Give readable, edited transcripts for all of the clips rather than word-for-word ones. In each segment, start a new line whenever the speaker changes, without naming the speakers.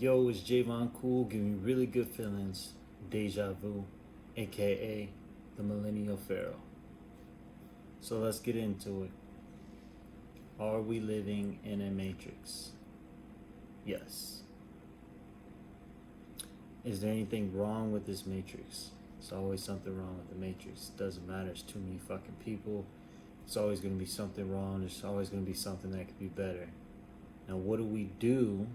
Yo, it's Javon Cool, giving you really good feelings. Deja Vu, aka the Millennial Pharaoh. So let's get into it. Are we living in a matrix? Yes. Is there anything wrong with this matrix? There's always something wrong with the matrix. Doesn't matter, it's too many fucking people. It's always going to be something wrong. There's always going to be something that could be better. Now, what do we do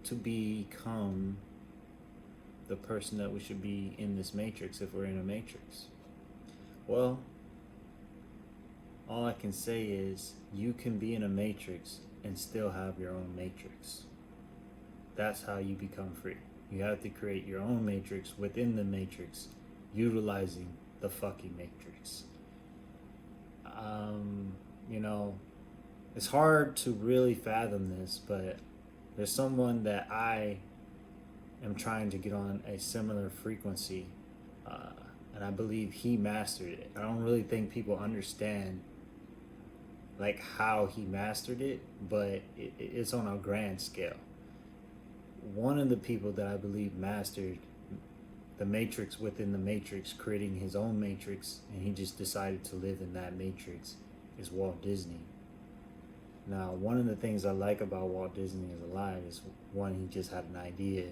to become the person that we should be in this matrix if we're in a matrix? Well, all I can say is you can be in a matrix and still have your own matrix. That's how you become free. You have to create your own matrix within the matrix, utilizing the fucking matrix. You know, it's hard to really fathom this, but there's someone that I am trying to get on a similar frequency, and I believe he mastered it. I don't really think people understand like how he mastered it, but it's on a grand scale. One of the people that I believe mastered the matrix within the matrix, creating his own matrix, and he just decided to live in that matrix, is Walt Disney. Now, one of the things I like about Walt Disney is alive is one, he just had an idea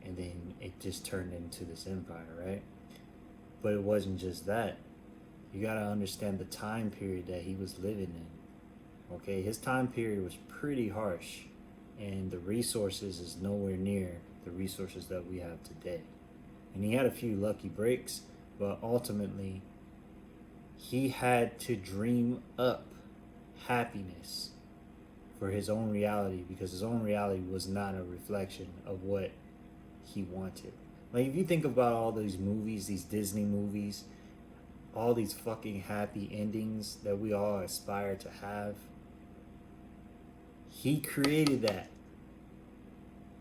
and then it just turned into this empire, right? But it wasn't just that. You gotta understand the time period that he was living in. Okay, his time period was pretty harsh, and the resources is nowhere near the resources that we have today. And he had a few lucky breaks, but ultimately he had to dream up happiness for his own reality, because his own reality was not a reflection of what he wanted. Like, if you think about all these movies, these Disney movies, all these fucking happy endings that we all aspire to have, he created that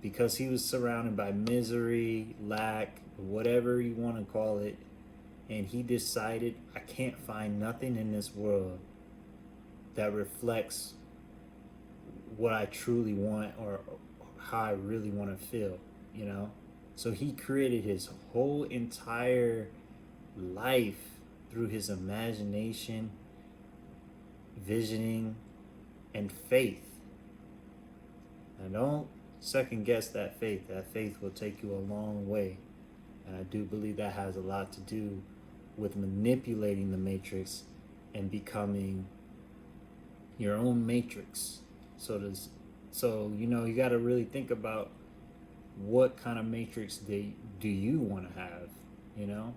because he was surrounded by misery, lack, whatever you want to call it, and he decided, I can't find nothing in this world that reflects what I truly want or how I really want to feel, you know? So he created his whole entire life through his imagination, visioning, and faith. And don't second guess that faith. That faith will take you a long way. And I do believe that has a lot to do with manipulating the matrix and becoming your own matrix. So you know, you got to really think about what kind of matrix do you want to have. You know,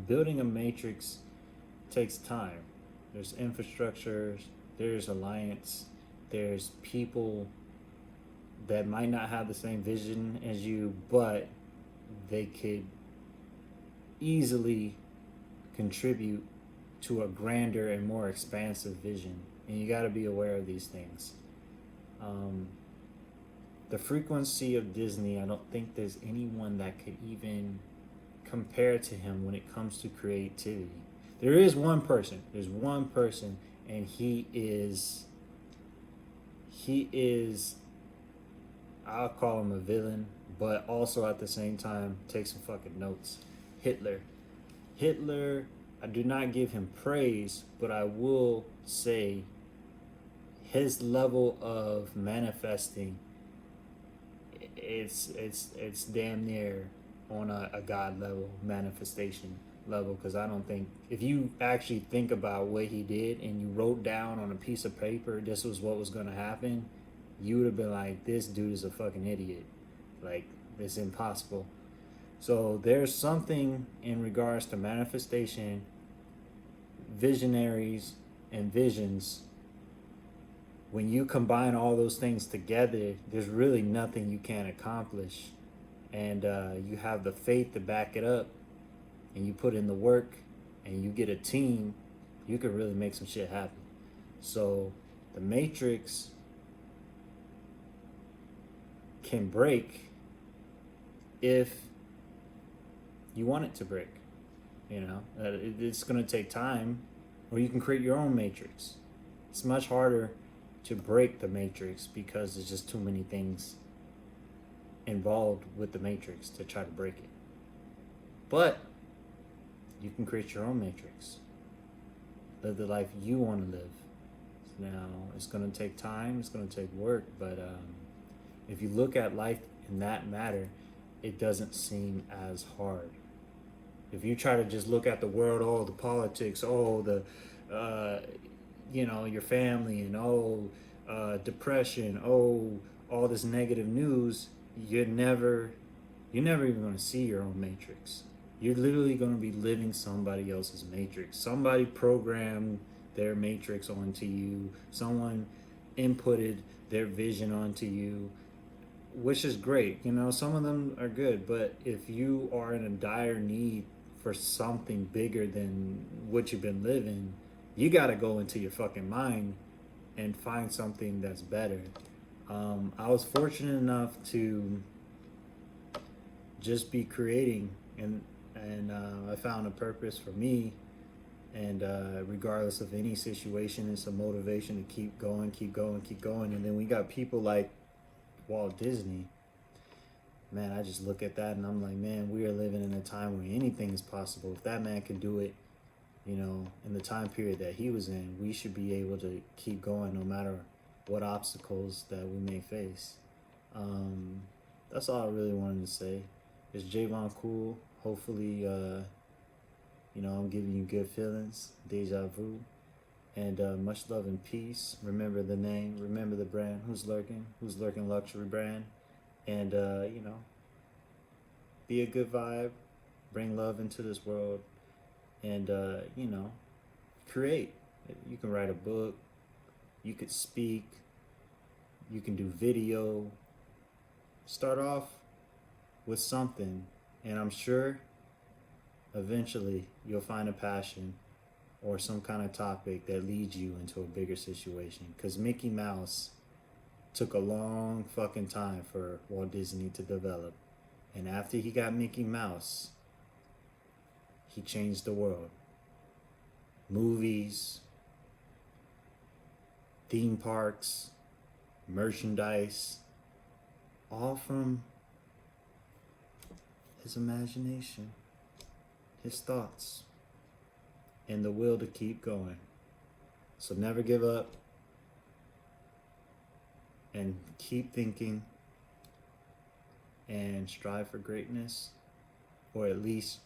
building a matrix takes time. There's infrastructures, there's alliance, there's people that might not have the same vision as you, but they could easily contribute to a grander and more expansive vision. And you got to be aware of these things. The frequency of Disney, I don't think there's anyone that could even compare to him when it comes to creativity. There is one person. There's one person, and he is, I'll call him a villain, but also at the same time, take some fucking notes. Hitler. Hitler, I do not give him praise, but I will say his level of manifesting, it's damn near on a God level, manifestation level, because I don't think, if you actually think about what he did and you wrote down on a piece of paper this was what was going to happen, you would have been like, this dude is a fucking idiot. Like, it's impossible. So there's something in regards to manifestation, visionaries, and visions. When you combine all those things together, there's really nothing you can't accomplish. And you have the faith to back it up, and you put in the work, and you get a team, you can really make some shit happen. So the Matrix can break if you want it to break. You know, it's going to take time, or you can create your own matrix. It's much harder to break the matrix because there's just too many things involved with the matrix to try to break it. But you can create your own matrix. Live the life you want to live. Now, it's going to take time, it's going to take work, but if you look at life in that matter, it doesn't seem as hard. If you try to just look at the world, oh, the politics, oh, the, your family, and oh, depression, oh, all this negative news, you're never even going to see your own matrix. You're literally going to be living somebody else's matrix. Somebody programmed their matrix onto you. Someone inputted their vision onto you, which is great. Some of them are good, but if you are in a dire need for something bigger than what you've been living, you got to go into your fucking mind and find something that's better. I was fortunate enough to just be creating, and I found a purpose for me. And regardless of any situation, it's a motivation to keep going, keep going, keep going. And then we got people like Walt Disney. Man, I just look at that and I'm like, man, we are living in a time where anything is possible. If that man can do it, in the time period that he was in, we should be able to keep going no matter what obstacles that we may face. That's all I really wanted to say. It's Javon Cool. Hopefully, I'm giving you good feelings, deja vu, and much love and peace. Remember the name, remember the brand. Who's Lurking Luxury Brand. And, be a good vibe, bring love into this world, and, create. You can write a book, you could speak, you can do video. Start off with something, and I'm sure eventually you'll find a passion or some kind of topic that leads you into a bigger situation. Because Mickey Mouse took a long fucking time for Walt Disney to develop. And after he got Mickey Mouse, he changed the world. Movies, theme parks, merchandise, all from his imagination, his thoughts, and the will to keep going. So never give up and keep thinking and strive for greatness, or at least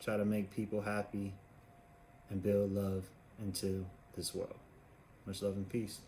try to make people happy and build love into this world. Much love and peace.